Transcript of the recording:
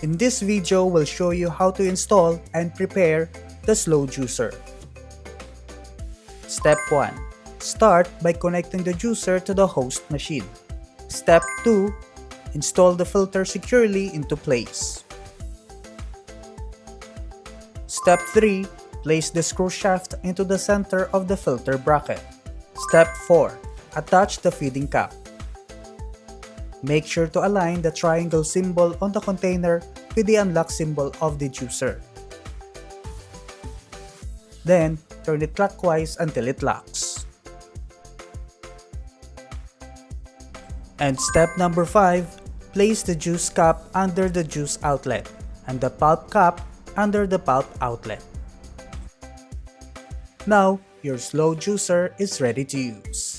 In this video, we'll show you how to install and prepare the slow juicer. Step 1. Start by connecting the juicer to the host machine. Step 2. Install the filter securely into place. Step 3. Place the screw shaft into the center of the filter bracket. Step 4. Attach the feeding cap. Make sure to align the triangle symbol on the container with the unlock symbol of the juicer. Then, turn it clockwise until it locks. And step number 5, place the juice cap under the juice outlet and the pulp cap under the pulp outlet. Now, your slow juicer is ready to use.